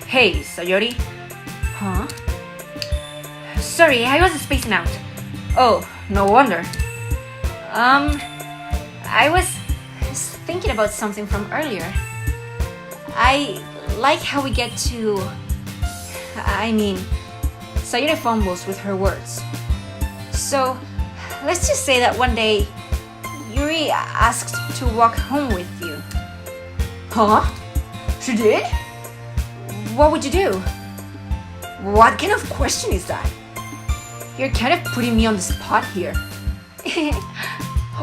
Hey, Sayori? Huh? Sorry, I was spacing out. Oh, no wonder. I was thinking about something from earlier. I like how we get to... Sayori fumbles with her words. So, let's just say that one day, Yuri asked to walk home with you. Huh? She did? What would you do? What kind of question is that? You're kind of putting me on the spot here.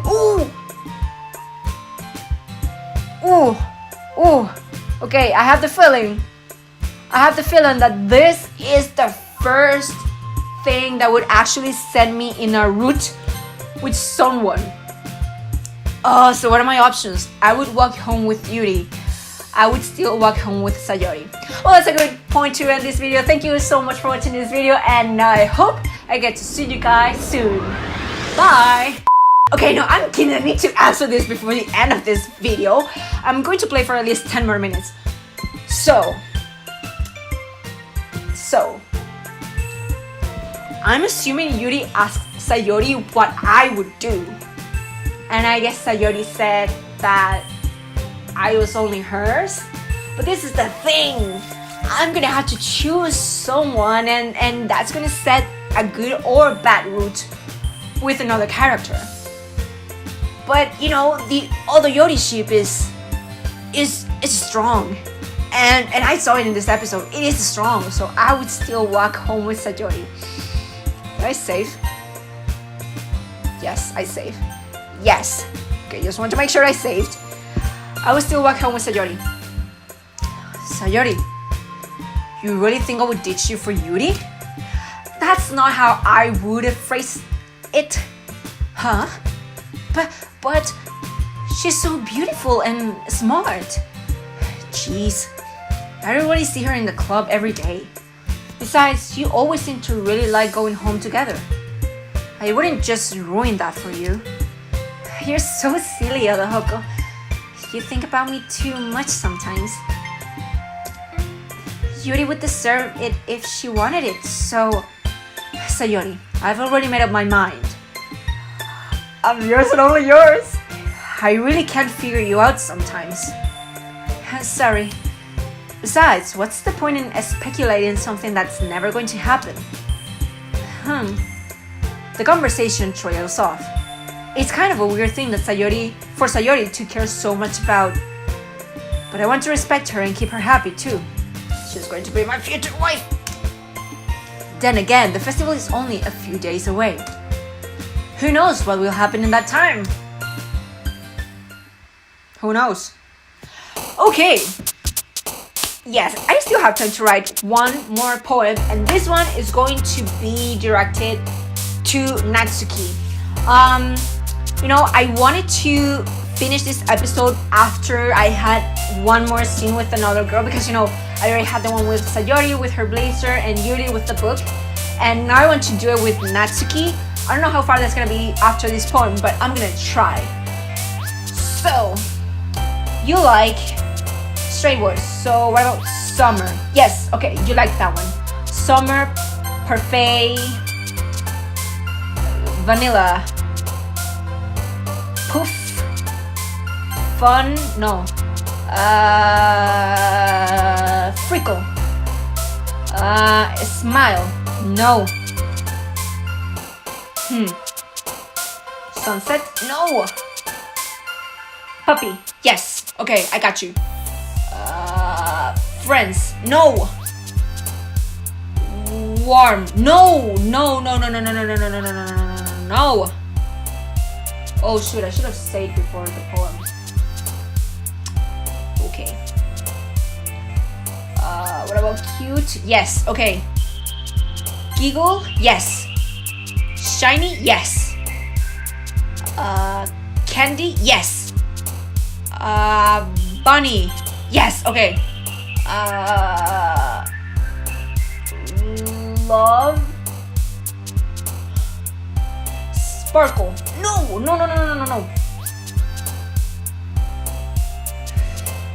Ooh! Ooh! Ooh! Okay, I have the feeling that this is the first thing that would actually send me in a route with someone. Oh, so what are my options? I would walk home with Yuri. I would still walk home with Sayori. Well, that's a good point to end this video. Thank you so much for watching this video, and I hope I get to see you guys soon. Bye! Okay, no, I'm kidding. I need to answer this before the end of this video. I'm going to play for at least 10 more minutes. So, I'm assuming Yuri asked Sayori what I would do. And I guess Sayori said that I was only hers. But this is the thing. I'm gonna have to choose someone, and that's gonna set a good or bad route with another character. But you know, the ODOYORI ship is strong. And I saw it in this episode. It is strong, so I would still walk home with Sayori. Did I save? Yes, I saved. Yes. Okay, just want to make sure I saved. I would still walk home with Sayori. Sayori, you really think I would ditch you for Yuri? That's not how I would have phrased it. Huh? But she's so beautiful and smart. Jeez, I don't really see her in the club every day. Besides, you always seem to really like going home together. I wouldn't just ruin that for you. You're so silly, Idajock. You think about me too much sometimes. Yuri would deserve it if she wanted it, so... Sayori, I've already made up my mind. I'm yours and only yours. I really can't figure you out sometimes. Sorry. Besides, what's the point in speculating something that's never going to happen? The conversation trails off. It's kind of a weird thing that Sayori to care so much about. But I want to respect her and keep her happy too. She's going to be my future wife. Then again, the festival is only a few days away. Who knows what will happen in that time? Who knows? Okay. Yes, I still have time to write one more poem, and this one is going to be directed to Natsuki. I wanted to finish this episode after I had one more scene with another girl, because I already had the one with Sayori with her blazer and Yuri with the book, and now I want to do it with Natsuki. I don't know how far that's gonna be after this poem, but I'm gonna try. So, you like straight words, so what about summer? Yes, okay, you like that one. Summer, parfait, vanilla, poof, fun, no, freckle, smile, no, sunset, no, puppy, yes, okay, I got you. Friends, no. Warm, no. Oh shoot, I should have said before the poem. Okay. What about cute? Yes, okay. Giggle, yes. Shiny, yes. Candy, yes. Bunny, yes, okay. Love, sparkle, no.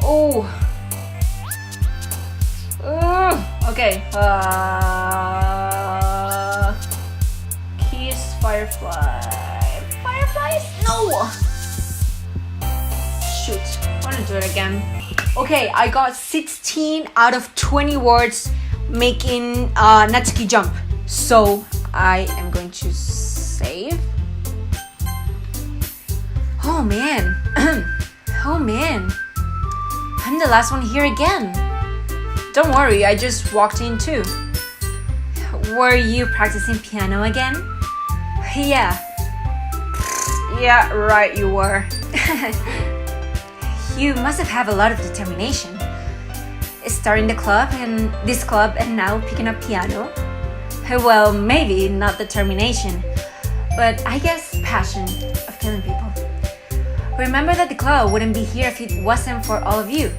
Oh, okay. Kiss, fireflies, no. Shoot, I want to do it again. Okay, I got 16 out of 20 words making Natsuki jump. So I am going to save. Oh man. I'm the last one here again. Don't worry, I just walked in too. Were you practicing piano again? Yeah, right, you were. You must have a lot of determination. Starting this club and now picking up piano. Well, maybe not determination, but I guess passion of killing people. Remember that the club wouldn't be here if it wasn't for all of you.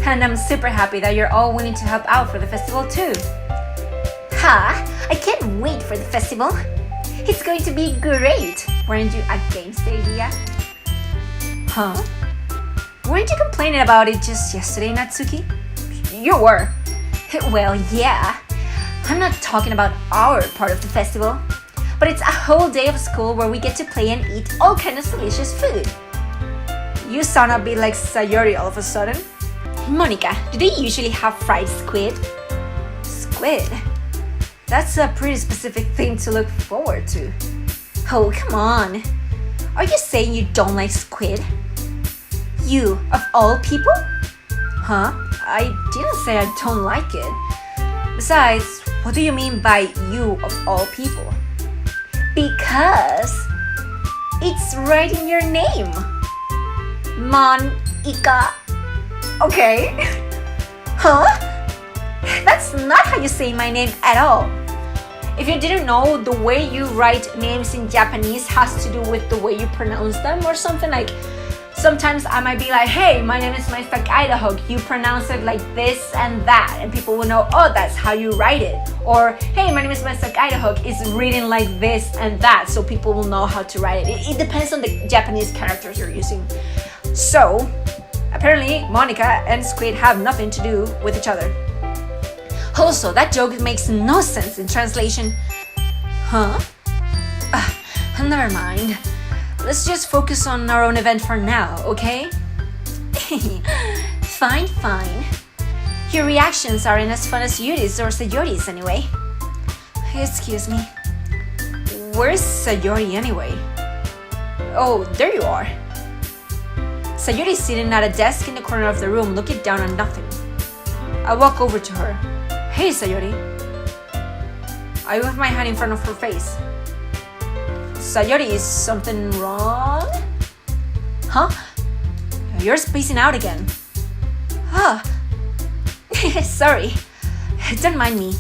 And I'm super happy that you're all willing to help out for the festival too. I can't wait for the festival. It's going to be great. Weren't you against the idea? Weren't you complaining about it just yesterday, Natsuki? You were. Well, yeah. I'm not talking about our part of the festival, but it's a whole day of school where we get to play and eat all kinds of delicious food. You sound a bit like Sayori all of a sudden. Monica, do they usually have fried squid? Squid? That's a pretty specific thing to look forward to. Oh, come on. Are you saying you don't like squid? You, of all people? I didn't say I don't like it. Besides, what do you mean by you of all people? Because it's right in your name. Monica. Okay. That's not how you say my name at all. If you didn't know, the way you write names in Japanese has to do with the way you pronounce them or something. Like, sometimes I might be like, hey, my name is Mindstuck Idajock. You pronounce it like this and that, and people will know, oh, that's how you write it. Or, hey, my name is Mindstuck Idajock. It's written like this and that, so people will know how to write it. It depends on the Japanese characters you're using. So, apparently, Monica and Squid have nothing to do with each other. Also, that joke makes no sense in translation. Never mind. Let's just focus on our own event for now, okay? Fine. Your reactions aren't as fun as Yuri's or Sayori's anyway. Excuse me. Where's Sayori anyway? Oh, there you are. Sayori's sitting at a desk in the corner of the room looking down on nothing. I walk over to her. Hey, Sayori. I move my hand in front of her face. Sayori, is something wrong? you're spacing out again. Oh, sorry. Don't mind me.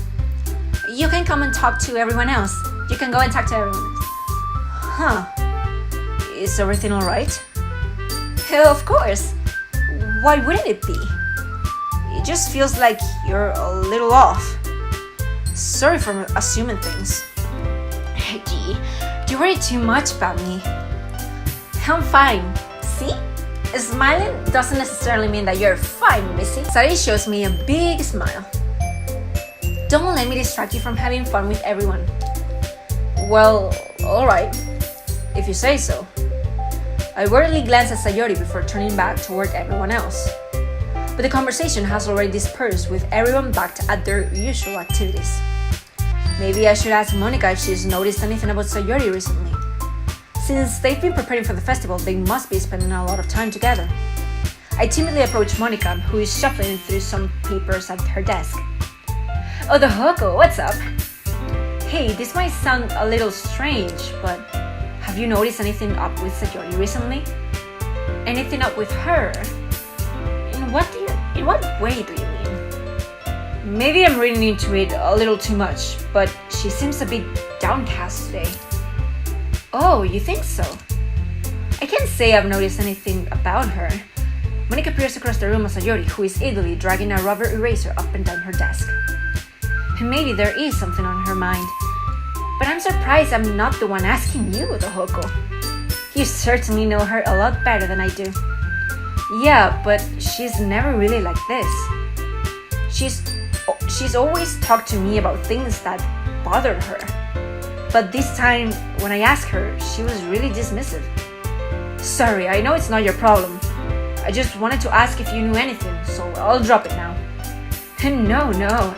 You can come and talk to everyone else. You can go and talk to everyone else. Huh. Is everything alright? Of course. Why wouldn't it be? It just feels like you're a little off. Sorry for assuming things. Gee, you worry too much about me. I'm fine. See? Smiling doesn't necessarily mean that you're fine, Missy. Sayori shows me a big smile. Don't let me distract you from having fun with everyone. Well, alright. If you say so. I worriedly glance at Sayori before turning back toward everyone else. But the conversation has already dispersed with everyone back at their usual activities. Maybe I should ask Monica if she's noticed anything about Sayori recently. Since they've been preparing for the festival, they must be spending a lot of time together. I timidly approach Monica, who is shuffling through some papers at her desk. ODOYORI, what's up? Hey, this might sound a little strange, but have you noticed anything up with Sayori recently? Anything up with her? In what way do you mean? Maybe I'm reading into it a little too much, but she seems a bit downcast today. Oh, you think so? I can't say I've noticed anything about her. Monica peers across the room at Sayori, who is idly dragging a rubber eraser up and down her desk. Maybe there is something on her mind. But I'm surprised I'm not the one asking you, ODOYORI. You certainly know her a lot better than I do. Yeah, but she's never really like this. She's always talked to me about things that bothered her. But this time, when I asked her, she was really dismissive. Sorry, I know it's not your problem. I just wanted to ask if you knew anything, so I'll drop it now. No.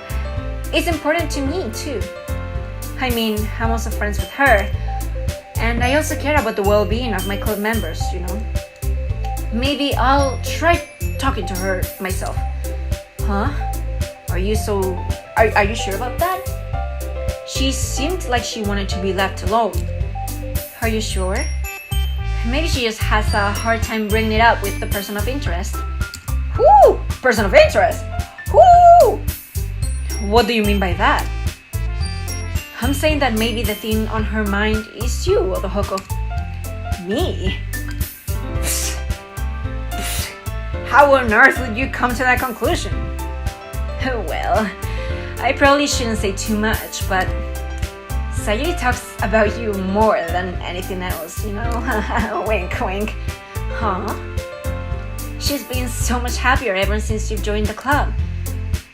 It's important to me, too. I mean, I'm also friends with her. And I also care about the well-being of my club members, you know. Maybe I'll try talking to her myself. Huh? Are you sure about that? She seemed like she wanted to be left alone. Are you sure? Maybe she just has a hard time bringing it up with the person of interest. Whoo! Person of interest? Whoo! What do you mean by that? I'm saying that maybe the thing on her mind is you, ODOYORI. Me? How on earth would you come to that conclusion? Well, I probably shouldn't say too much, but Sayori talks about you more than anything else, you know? Wink, wink. Huh? She's been so much happier ever since you joined the club.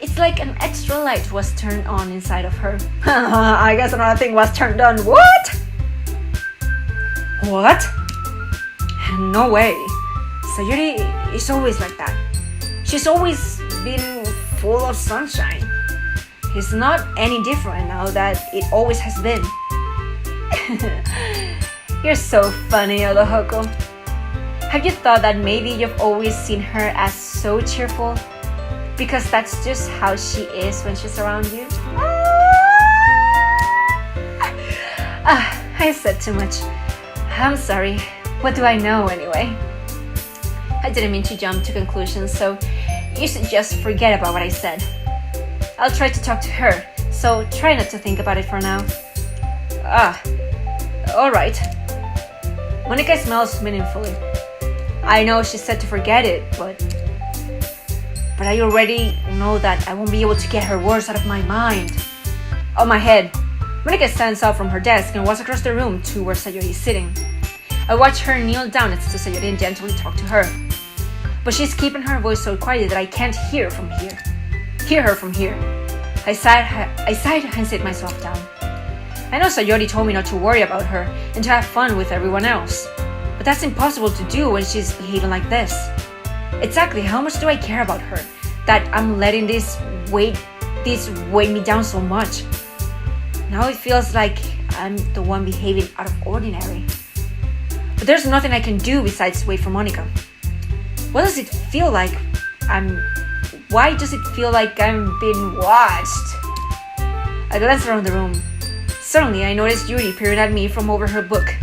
It's like an extra light was turned on inside of her. I guess another thing was turned on. What? What? No way. Sayori is always like that. She's always been full of sunshine. It's not any different now that it always has been. You're so funny, ODOYORI. Have you thought that maybe you've always seen her as so cheerful? Because that's just how she is when she's around you? I said too much. I'm sorry. What do I know anyway? I didn't mean to jump to conclusions, so you should just forget about what I said. I'll try to talk to her, so try not to think about it for now. Alright. Monica smiles meaningfully. I know she said to forget it, but I already know that I won't be able to get her words out of my mind. On my head. Monica stands up from her desk and walks across the room to where Sayori is sitting. I watch her kneel down next to Sayori and gently talk to her. But she's keeping her voice so quiet that I can't hear her from here. I sighed and sit myself down. I know Sayori told me not to worry about her and to have fun with everyone else. But that's impossible to do when she's behaving like this. Exactly how much do I care about her that I'm letting this weigh me down so much? Now it feels like I'm the one behaving out of ordinary. But there's nothing I can do besides wait for Monica. Why does it feel like I'm being watched? I glance around the room. Suddenly I notice Yuri peering at me from over her book.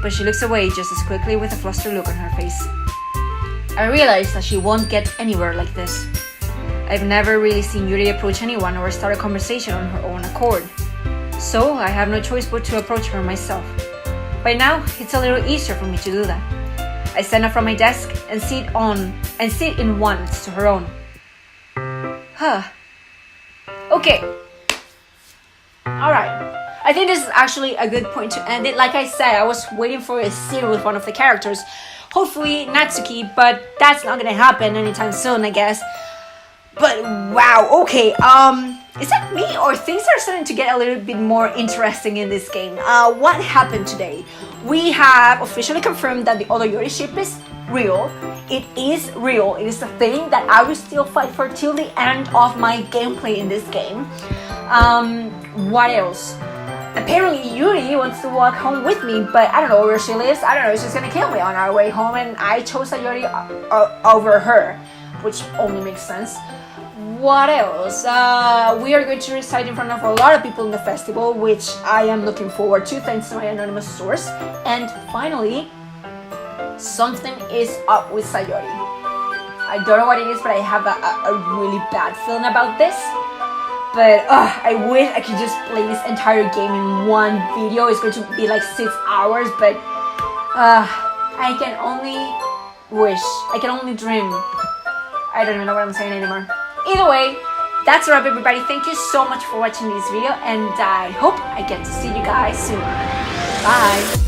But she looks away just as quickly with a flustered look on her face. I realized that she won't get anywhere like this. I've never really seen Yuri approach anyone or start a conversation on her own accord. So I have no choice but to approach her myself. By now, it's a little easier for me to do that. I stand up from my desk and sit in one next to her own. Okay. Alright. I think this is actually a good point to end it. Like I said, I was waiting for a scene with one of the characters. Hopefully Natsuki, but that's not gonna happen anytime soon, I guess. But wow, okay, is that me or things are starting to get a little bit more interesting in this game? What happened today? We have officially confirmed that the ODOYORI ship is real. It is real. It is a thing that I will still fight for till the end of my gameplay in this game. What else? Apparently Yuri wants to walk home with me, but I don't know where she lives. I don't know, she's gonna kill me on our way home, and I chose Yuri over her, which only makes sense. What else? We are going to recite in front of a lot of people in the festival, which I am looking forward to thanks to my anonymous source. And finally, something is up with Sayori. I don't know what it is, but I have a really bad feeling about this. But I wish I could just play this entire game in one video. It's going to be like 6 hours, but I can only wish. I can only dream. I don't even know what I'm saying anymore. Either way, that's a wrap, everybody. Thank you so much for watching this video, and I hope I get to see you guys soon. Bye!